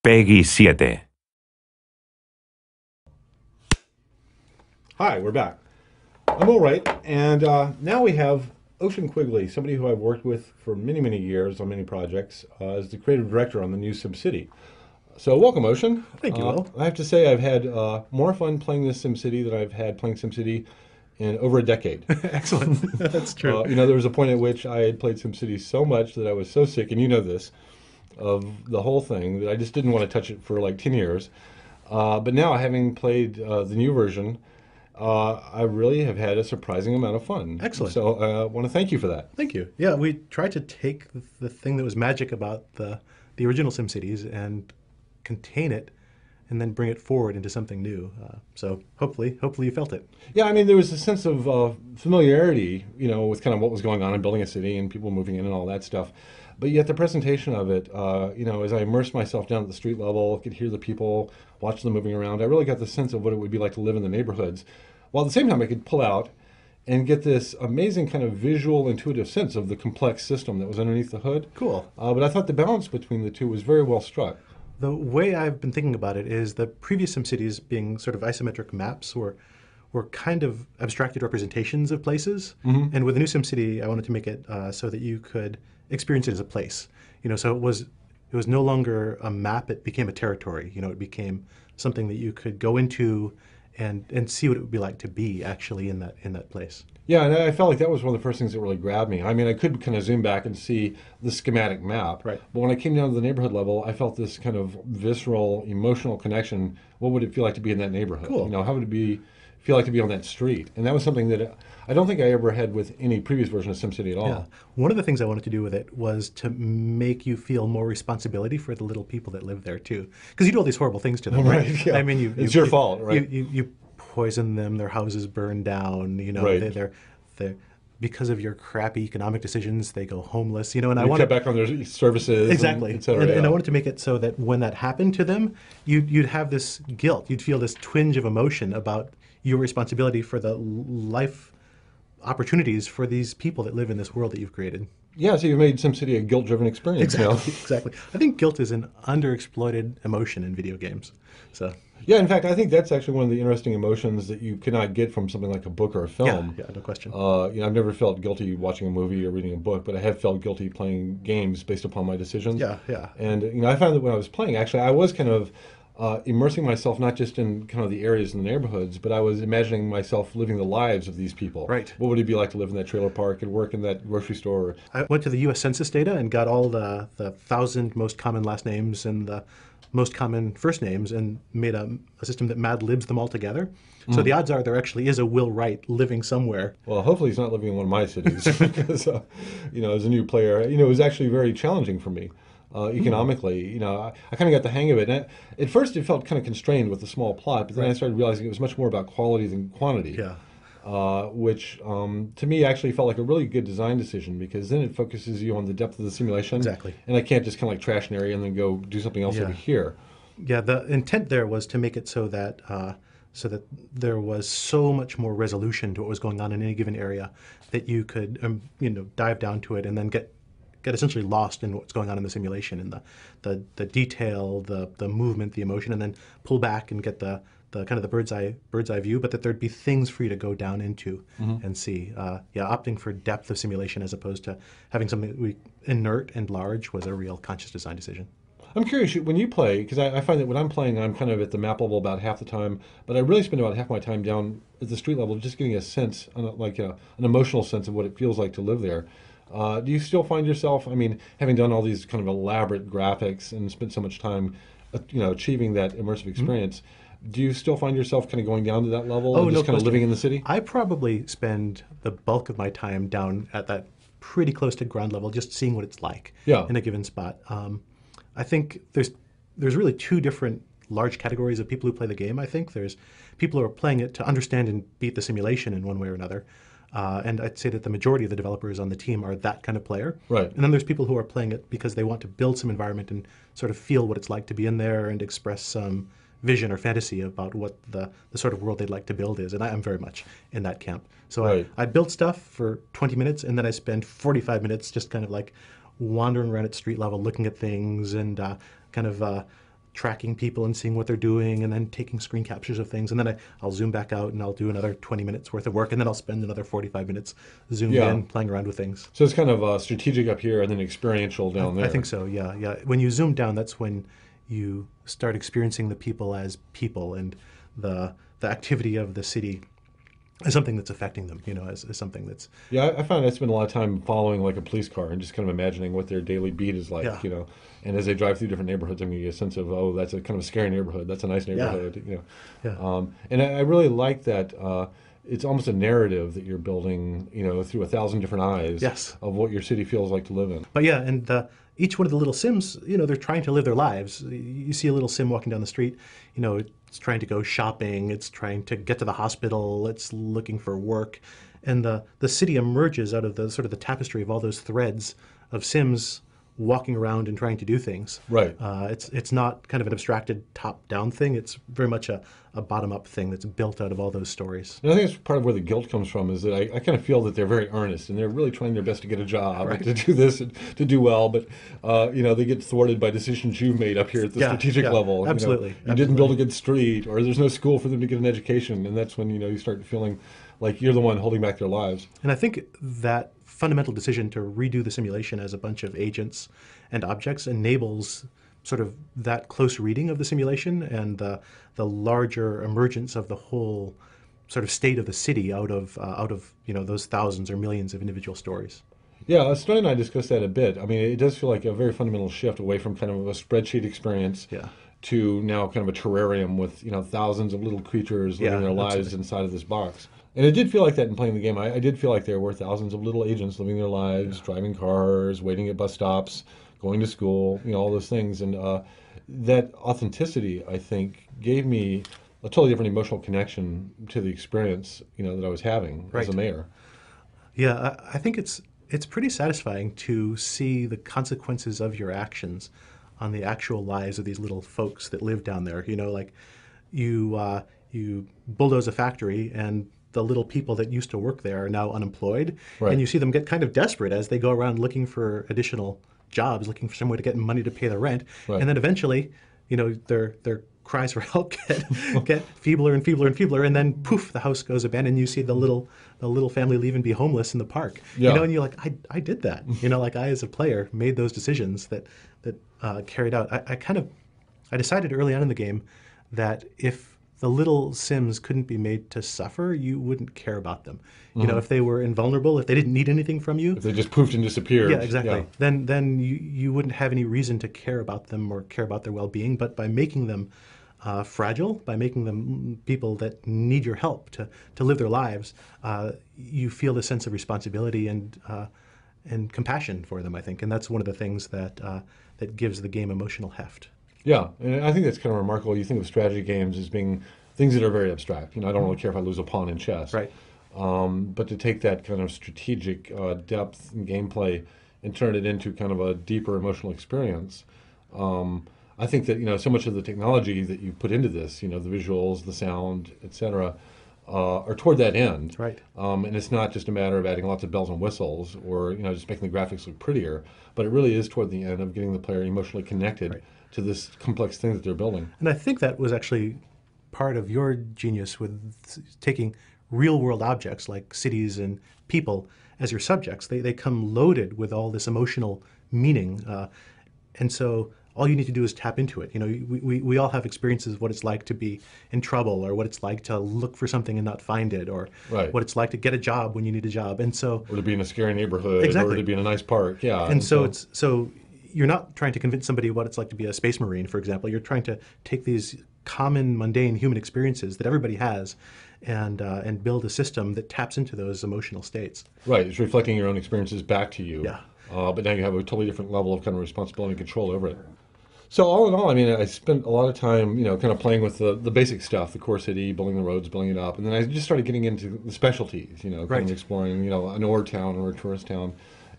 Peggy 7. Hi, we're back. I'm Wright, and now we have Quigley, somebody who I've worked with for many, many years on many projects, as the creative director on the new SimCity. So welcome, Ocean. Thank you, Will. I have to say I've had more fun playing this SimCity than I've had playing SimCity in over a decade. Excellent. That's true. There was a point at which I had played SimCity so much that I was so sick, and you know this, of the whole thing, that I just didn't want to touch it for like 10 years. But now, having played the new version, I really have had a surprising amount of fun. Excellent. So I want to thank you for that. Thank you. Yeah, we tried to take the thing that was magic about the original SimCities and contain it, and then bring it forward into something new. So hopefully you felt it. Yeah, I mean, there was a sense of familiarity, with kind of what was going on in building a city and people moving in and all that stuff. But yet the presentation of it, as I immersed myself down at the street level, could hear the people, watch them moving around, I really got the sense of what it would be like to live in the neighborhoods. While at the same time, I could pull out and get this amazing kind of visual, intuitive sense of the complex system that was underneath the hood. Cool. But I thought the balance between the two was very well struck. The way I've been thinking about it is the previous SimCities being sort of isometric maps were kind of abstracted representations of places. Mm-hmm. And with the new SimCity, I wanted to make it so that you could experience it as a place. So it was no longer a map, it became a territory. It became something that you could go into and see what it would be like to be actually in that place. Yeah, and I felt like that was one of the first things that really grabbed me. I mean, I could kind of zoom back and see the schematic map, right. But when I came down to the neighborhood level, I felt this kind of visceral, emotional connection. What would it feel like to be in that neighborhood? Cool. How would it feel like to be on that street? And that was something that I don't think I ever had with any previous version of SimCity at all. Yeah. One of the things I wanted to do with it was to make you feel more responsibility for the little people that live there too, because you do all these horrible things to them, right? Yeah. I mean, it's your fault, right? You poison them, their houses burn down. Right. They're because of your crappy economic decisions, they go homeless. And I want to cut back on their services, exactly, et cetera, and I wanted to make it so that when that happened to them, you'd have this guilt, you'd feel this twinge of emotion about your responsibility for the life opportunities for these people that live in this world that you've created. Yeah, so you've made SimCity a guilt-driven experience. Exactly. I think guilt is an underexploited emotion in video games. So. Yeah, in fact, I think that's actually one of the interesting emotions that you cannot get from something like a book or a film. Yeah, no question. I've never felt guilty watching a movie or reading a book, but I have felt guilty playing games based upon my decisions. Yeah. And I found that when I was playing, actually, I was kind of immersing myself not just in kind of the areas and the neighborhoods, but I was imagining myself living the lives of these people. Right. What would it be like to live in that trailer park and work in that grocery store? I went to the U.S. Census data and got all the 1,000 most common last names and the most common first names and made a system that Mad Libs them all together. So the odds are there actually is a Will Wright living somewhere. Well, hopefully he's not living in one of my cities because, as a new player, it was actually very challenging for me. Economically, I kind of got the hang of it. And at first, it felt kind of constrained with the small plot, but then I started realizing it was much more about quality than quantity. Yeah. Which to me actually felt like a really good design decision, because then it focuses you on the depth of the simulation. Exactly. And I can't just kind of like trash an area and then go do something else over here. Yeah, the intent there was to make it so that there was so much more resolution to what was going on in any given area that you could dive down to it and then get essentially lost in what's going on in the simulation and the detail, the movement, the emotion, and then pull back and get the kind of the bird's eye view, but that there'd be things for you to go down into and see. Opting for depth of simulation as opposed to having something inert and large was a real conscious design decision. I'm curious, when you play, because I find that when I'm playing, I'm kind of at the map level about half the time, but I really spend about half my time down at the street level just getting a sense, like an emotional sense of what it feels like to live there. Do you still find yourself, having done all these kind of elaborate graphics and spent so much time, achieving that immersive experience, do you still find yourself kind of going down to that level and just kind of living in the city? I probably spend the bulk of my time down at that pretty close to ground level, just seeing what it's like in a given spot. I think there's really two different large categories of people who play the game. I think there's people who are playing it to understand and beat the simulation in one way or another. And I'd say that the majority of the developers on the team are that kind of player. Right. And then there's people who are playing it because they want to build some environment and sort of feel what it's like to be in there and express some vision or fantasy about what the sort of world they'd like to build is. And I am very much in that camp. So I build stuff for 20 minutes and then I spend 45 minutes just kind of like wandering around at street level, looking at things and kind of tracking people and seeing what they're doing, and then taking screen captures of things. And then I'll zoom back out and I'll do another 20 minutes worth of work, and then I'll spend another 45 minutes zoomed Yeah. in playing around with things. So it's kind of strategic up here and then experiential down there. I think so, yeah, yeah. When you zoom down, that's when you start experiencing the people as people, and the activity of the city as something that's affecting them, as something that's... Yeah, I found I spend a lot of time following like a police car and just kind of imagining what their daily beat is like, Yeah. And as they drive through different neighborhoods, I'm going to get a sense of, oh, that's a kind of scary neighborhood. That's a nice neighborhood, Yeah. And I really like that it's almost a narrative that you're building, through 1,000 different eyes Yes. of what your city feels like to live in. But yeah, and each one of the little Sims, they're trying to live their lives. You see a little Sim walking down the street, it's trying to go shopping, it's trying to get to the hospital, it's looking for work. And the city emerges out of the sort of the tapestry of all those threads of Sims walking around and trying to do things. Right. It's not kind of an abstracted top-down thing. It's very much a bottom-up thing that's built out of all those stories. And I think it's part of where the guilt comes from is that I kind of feel that they're very earnest and they're really trying their best to get a job and to do this and to do well, but they get thwarted by decisions you've made up here at the strategic level. Absolutely. You didn't build a good street, or there's no school for them to get an education, and that's when you start feeling like you're the one holding back their lives. And I think that fundamental decision to redo the simulation as a bunch of agents and objects enables sort of that close reading of the simulation and the larger emergence of the whole sort of state of the city out of those thousands or millions of individual stories. Yeah, Stone and I discussed that a bit. I mean, it does feel like a very fundamental shift away from kind of a spreadsheet experience to now kind of a terrarium with thousands of little creatures living their lives inside of this box. And it did feel like that in playing the game. I did feel like there were thousands of little agents living their lives, driving cars, waiting at bus stops, going to school, all those things. And that authenticity, I think, gave me a totally different emotional connection to the experience, that I was having as a mayor. Yeah, I think it's pretty satisfying to see the consequences of your actions on the actual lives of these little folks that live down there. Like you bulldoze a factory and the little people that used to work there are now unemployed. Right. And you see them get kind of desperate as they go around looking for additional jobs, looking for some way to get money to pay the rent. Right. And then eventually, their cries for help get feebler and feebler and feebler, and then poof, the house goes abandoned. You see the little family leave and be homeless in the park. Yeah. And you're like, I did that. Like I as a player made those decisions that carried out. I decided early on in the game that if the little Sims couldn't be made to suffer, you wouldn't care about them. If they were invulnerable, if they didn't need anything from you. If they just poofed and disappeared. Yeah, exactly. Yeah. Then you wouldn't have any reason to care about them or care about their well-being. But by making them fragile, by making them people that need your help to live their lives, you feel the sense of responsibility and compassion for them, I think. And that's one of the things that gives the game emotional heft. Yeah, and I think that's kind of remarkable. You think of strategy games as being things that are very abstract. I don't really care if I lose a pawn in chess. Right. But to take that kind of strategic depth and gameplay and turn it into kind of a deeper emotional experience, I think that so much of the technology that you put into this, the visuals, the sound, etc., are toward that end. Right. And it's not just a matter of adding lots of bells and whistles or just making the graphics look prettier, but it really is toward the end of getting the player emotionally connected to this complex thing that they're building. And I think that was actually part of your genius with taking real-world objects like cities and people as your subjects. They come loaded with all this emotional meaning. And so all you need to do is tap into it. We all have experiences of what it's like to be in trouble, or what it's like to look for something and not find it, or what it's like to get a job when you need a job. And so, or to be in a scary neighborhood, exactly. or to be in a nice park. Yeah. And so you're not trying to convince somebody what it's like to be a space marine, for example. You're trying to take these common, mundane human experiences that everybody has and build a system that taps into those emotional states. Right. It's reflecting your own experiences back to you. Yeah. But now you have a totally different level of kind of responsibility and control over it. So all in all, I mean, I spent a lot of time, kind of playing with the basic stuff, the core city, building the roads, building it up. And then I just started getting into the specialties, kind of exploring, an ore town or a tourist town.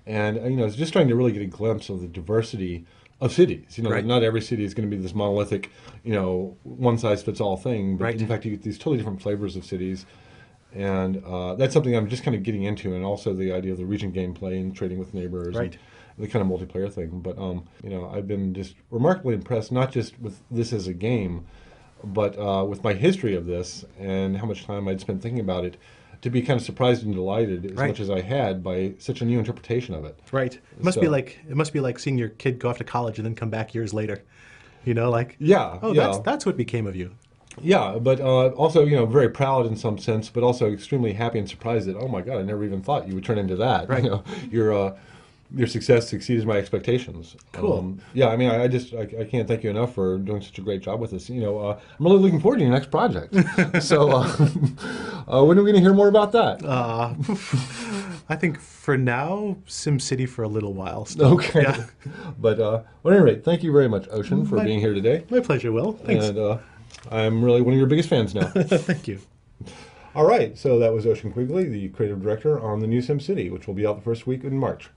And, I was just trying to really get a glimpse of the diversity of cities. Not every city is going to be this monolithic, one-size-fits-all thing. But in fact, you get these totally different flavors of cities. And that's something I'm just kind of getting into. And also the idea of the region gameplay and trading with neighbors. the kind of multiplayer thing. But you know, I've been just remarkably impressed, not just with this as a game, but with my history of this and how much time I'd spent thinking about it, to be kind of surprised and delighted as Right. much as I had by such a new interpretation of it. Right. It must be So- like seeing your kid go off to college and then come back years later. You know, like, Yeah, oh, yeah. that's what became of you. Yeah, but also, you know, very proud in some sense, but also extremely happy and surprised that, oh my God, I never even thought you would turn into that. Right. You know, your success exceeds my expectations. Cool. Yeah, I mean, I can't thank you enough for doing such a great job with this. You know, I'm really looking forward to your next project. So, when are we going to hear more about that? I think for now, SimCity for a little while still. Okay. Yeah. But at any rate, thank you very much, Ocean, for My- being here today. My pleasure, Will. Thanks. And I'm really one of your biggest fans now. Thank you. All right, so that was Ocean Quigley, the creative director on the new SimCity, which will be out the first week in March.